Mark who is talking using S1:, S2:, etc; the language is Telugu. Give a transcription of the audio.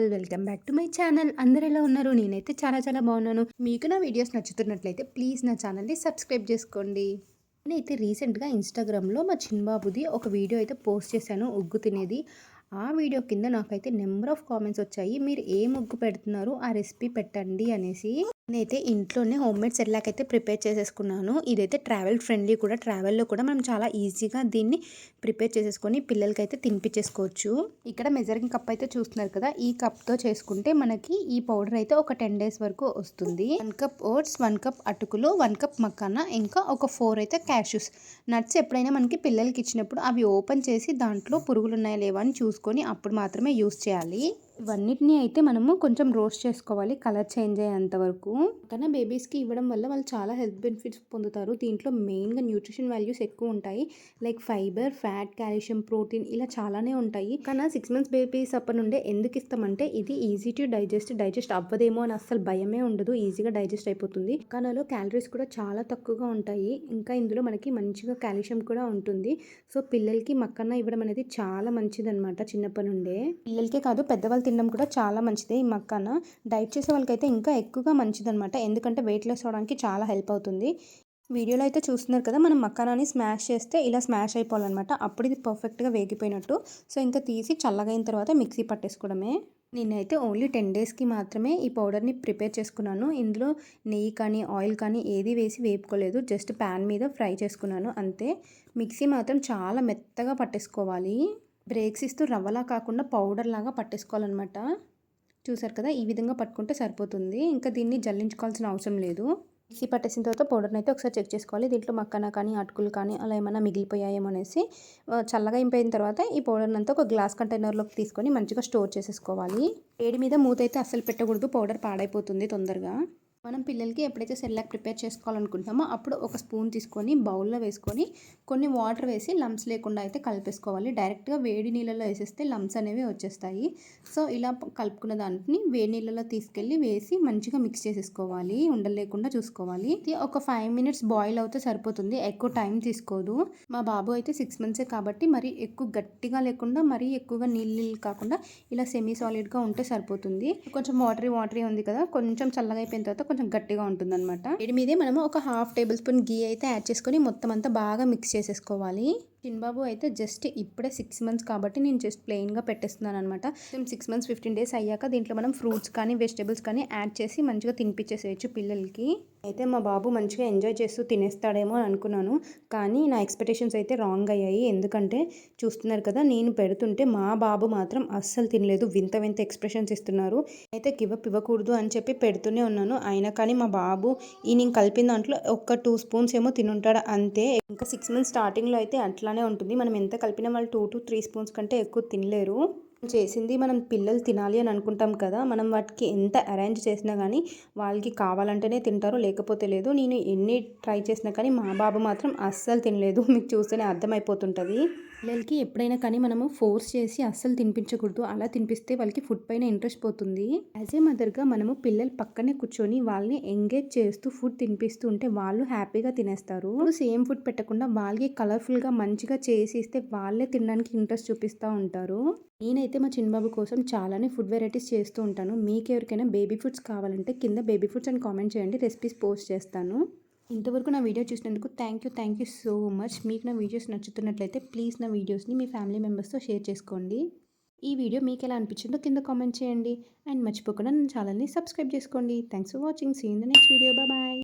S1: All welcome back to my channel. అందరు ఎలా ఉన్నారు? నేనైతే చాలా బాగున్నాను. మీకు నా వీడియోస్ నచ్చుతున్నట్లయితే ప్లీజ్ నా ఛానల్ని సబ్స్క్రైబ్ చేసుకోండి. నేనైతే రీసెంట్గా ఇన్స్టాగ్రామ్లో మా చిన్నబాబుది ఒక వీడియో అయితే పోస్ట్ చేశాను, ఉగ్గు తినేది. ఆ వీడియో కింద నాకైతే నెంబర్ ఆఫ్ కామెంట్స్ వచ్చాయి, మీరు ఏ ముగ్గు పెడుతున్నారు, ఆ రెసిపీ పెట్టండి అనేసి. నేనైతే ఇంట్లోనే హోమ్ మేడ్ సెర్లాక్ అయితే ప్రిపేర్ చేసేసుకున్నాను. ఇదైతే ట్రావెల్ ఫ్రెండ్లీ కూడా, ట్రావెల్లో కూడా మనం చాలా ఈజీగా దీన్ని ప్రిపేర్ చేసేసుకొని పిల్లలకైతే తినిపించేసుకోవచ్చు. ఇక్కడ మెజరింగ్ కప్ అయితే చూస్తున్నారు కదా, ఈ కప్తో చేసుకుంటే మనకి ఈ పౌడర్ అయితే ఒక 10 days వరకు వస్తుంది. 1 కప్ ఓట్స్, 1 కప్ అటుకులు, 1 కప్ మకానా, ఇంకా ఒక 4 అయితే క్యాష్యూస్. నట్స్ ఎప్పుడైనా మనకి పిల్లలకి ఇచ్చినప్పుడు అవి ఓపెన్ చేసి దాంట్లో పురుగులు ఉన్నాయా లేవా అని చూసుకొని అప్పుడు మాత్రమే యూస్ చేయాలి. ఇవన్నిటిని అయితే మనము కొంచెం రోస్ట్ చేసుకోవాలి, కలర్ చేంజ్ అయ్యేంత వరకు. కానీ బేబీస్కి ఇవ్వడం వల్ల వాళ్ళు చాలా హెల్త్ బెనిఫిట్స్ పొందుతారు. దీంట్లో మెయిన్గా న్యూట్రిషన్ వాల్యూస్ ఎక్కువ ఉంటాయి, like fibre, fat, calcium, protein ఇలా చాలానే ఉంటాయి. కానీ 6 months బేబీస్ అప్పటి నుండే ఎందుకు ఇస్తామంటే ఇది ఈజీ టు డైజెస్ట్ అవ్వదేమో అని అస్సలు భయమే ఉండదు, ఈజీగా డైజెస్ట్ అయిపోతుంది. మకానాలో క్యాలరీస్ కూడా చాలా తక్కువగా ఉంటాయి, ఇంకా ఇందులో మనకి మంచిగా కాల్షియం కూడా ఉంటుంది. సో పిల్లలకి మకానా ఇవ్వడం అనేది చాలా మంచిది అనమాట. చిన్నప్పటి నుండే పిల్లలకే కాదు పెద్దవాళ్ళు తినడం కూడా చాలా మంచిదే. ఈ మకానా డైట్ చేసే వాళ్ళకైతే ఇంకా ఎక్కువగా మంచిదనమాట, ఎందుకంటే వెయిట్ లాస్ అవడానికి చాలా హెల్ప్ అవుతుంది. వీడియోలో అయితే చూస్తున్నారు కదా, మనం మకానాని స్మాష్ చేస్తే ఇలా స్మాష్ అయిపోవాలన్నమాట, అప్పుడు ఇది పర్ఫెక్ట్గా వేగిపోయినట్టు. సో ఇంకా తీసి చల్లగా అయిన తర్వాత మిక్సీ పట్టేసుకోవడమే. నేనైతే ఓన్లీ 10 daysకి మాత్రమే ఈ పౌడర్ని ప్రిపేర్ చేసుకున్నాను. ఇందులో నెయ్యి కానీ ఆయిల్ కానీ ఏది వేసి వేపుకోలేదు, జస్ట్ ప్యాన్ మీద ఫ్రై చేసుకున్నాను అంతే. మిక్సీ మాత్రం చాలా మెత్తగా పట్టేసుకోవాలి, బ్రేక్స్ ఇస్తూ రవ్వలా కాకుండా పౌడర్ లాగా పట్టేసుకోవాలన్నమాట. చూసారు కదా, ఈ విధంగా పట్టుకుంటే సరిపోతుంది, ఇంకా దీన్ని జల్లించుకోవాల్సిన అవసరం లేదు. మిక్సీ పట్టేసిన తర్వాత పౌడర్ని అయితే ఒకసారి చెక్ చేసుకోవాలి, దీంట్లో మకానా కానీ అటుకులు కానీ అలా ఏమైనా మిగిలిపోయాయేమో అనేసి. చల్లగా అయిపోయిన తర్వాత ఈ పౌడర్ని అంతా ఒక గ్లాస్ కంటైనర్లోకి తీసుకొని మంచిగా స్టోర్ చేసేసుకోవాలి. వేడి మీద మూత అయితే అస్సలు పెట్టకూడదు, పౌడర్ పాడైపోతుంది తొందరగా. మనం పిల్లలకి ఎప్పుడైతే సెర్లాక్ ప్రిపేర్ చేసుకోవాలనుకుంటామో అప్పుడు ఒక స్పూన్ తీసుకొని బౌల్లో వేసుకొని కొన్ని వాటర్ వేసి లంప్స్ లేకుండా అయితే కలిపేసుకోవాలి. డైరెక్ట్గా వేడి నీళ్ళలో వేసేస్తే లంప్స్ అనేవి వచ్చేస్తాయి. సో ఇలా కలుపుకున్న దాంట్ని వేడి నీళ్ళలో తీసుకెళ్ళి వేసి మంచిగా మిక్స్ చేసేసుకోవాలి, ఉండలు లేకుండా చూసుకోవాలి. ఇది ఒక 5 minutes బాయిల్ అవుతే సరిపోతుంది, ఎక్కువ టైం తీసుకోదు. మా బాబు అయితే 6 months కాబట్టి మరి ఎక్కువ గట్టిగా లేకుండా మరీ ఎక్కువగా నీళ్ళు కాకుండా ఇలా సెమీ సాలిడ్గా ఉంటే సరిపోతుంది. కొంచెం వాటరీ ఉంది కదా, కొంచెం చల్లగా అయిపోయిన తర్వాత కొంచెం గట్టిగా ఉంటుందన్నమాట. వీటి మీదే మనము ఒక 1/2 tablespoon గీ అయితే యాడ్ చేసుకొని మొత్తం అంతా బాగా మిక్స్ చేసేసుకోవాలి. చిన్నబాబు అయితే జస్ట్ ఇప్పుడే 6 months కాబట్టి నేను జస్ట్ ప్లెయిన్గా పెట్టేస్తున్నాను అనమాట. 6 months 15 days అయ్యాక దీంట్లో మనం ఫ్రూట్స్ కానీ వెజిటేబుల్స్ కానీ యాడ్ చేసి మంచిగా తినిపించేసేయచ్చు పిల్లలకి. అయితే మా బాబు మంచిగా ఎంజాయ్ చేస్తూ తినేస్తాడేమో అని అనుకున్నాను, కానీ నా ఎక్స్పెక్టేషన్స్ అయితే రాంగ్ అయ్యాయి. ఎందుకంటే చూస్తున్నారు కదా, నేను పెడుతుంటే మా బాబు మాత్రం అస్సలు తినలేదు, వింత ఎక్స్ప్రెషన్స్ ఇస్తున్నారు. అయితే గివప్ ఇవ్వకూడదు అని చెప్పి పెడుతూనే ఉన్నాను, అయినా కానీ మా బాబు ఈ నేను కలిపిన దాంట్లో ఒక 2 spoons ఏమో తినుంటాడు అంతే. ఇంకా 6 months స్టార్టింగ్లో అయితే అట్లానే ఉంటుంది, మనం ఎంత కలిపినా వాళ్ళు 2 to 3 spoons కంటే ఎక్కువ తినలేరు. చేసింది మనం పిల్లలు తినాలి అని అనుకుంటాం కదా, మనం వాటికి ఎంత అరేంజ్ చేసినా కానీ వాళ్ళకి కావాలంటేనే తింటారు, లేకపోతే లేదు. నేను ఎన్ని ట్రై చేసినా కానీ మా బాబు మాత్రం అస్సలు తినలేదు, మీకు చూస్తేనే అర్థమైపోతుంటుంది. పిల్లలకి ఎప్పుడైనా కానీ మనము ఫోర్స్ చేసి అస్సలు తినిపించకూడదు, అలా తినిపిస్తే వాళ్ళకి ఫుడ్ పైన ఇంట్రెస్ట్ పోతుంది. యాజ్ ఏ మదర్గా మనము పిల్లలు పక్కనే కూర్చొని వాళ్ళని ఎంగేజ్ చేస్తూ ఫుడ్ తినిపిస్తూ ఉంటే వాళ్ళు హ్యాపీగా తినేస్తారు. సేమ్ ఫుడ్ పెట్టకుండా వాళ్ళకి కలర్ఫుల్గా మంచిగా చేసి ఇస్తే వాళ్ళే తినడానికి ఇంట్రెస్ట్ చూపిస్తూ ఉంటారు. నేనైతే మా చిన్నబాబు కోసం చాలానే ఫుడ్ వెరైటీస్ చేస్తూ ఉంటాను. మీకు ఎవరికైనా బేబీ ఫుడ్స్ కావాలంటే కింద బేబీ ఫుడ్స్ అని కామెంట్ చేయండి, రెసిపీస్ పోస్ట్ చేస్తాను. ఇంతవరకు నా వీడియో చూసినందుకు థ్యాంక్ యూ సో మచ్. మీకు నా వీడియోస్ నచ్చుతున్నట్లయితే ప్లీజ్ నా వీడియోస్ని మీ ఫ్యామిలీ మెంబర్స్తో షేర్ చేసుకోండి. ఈ వీడియో మీకు ఎలా అనిపించిందో కింద కామెంట్ చేయండి, అండ్ మర్చిపోకుండా నా ఛానల్ని సబ్స్క్రైబ్ చేసుకోండి. Thanks for watching, see in the next video, bye.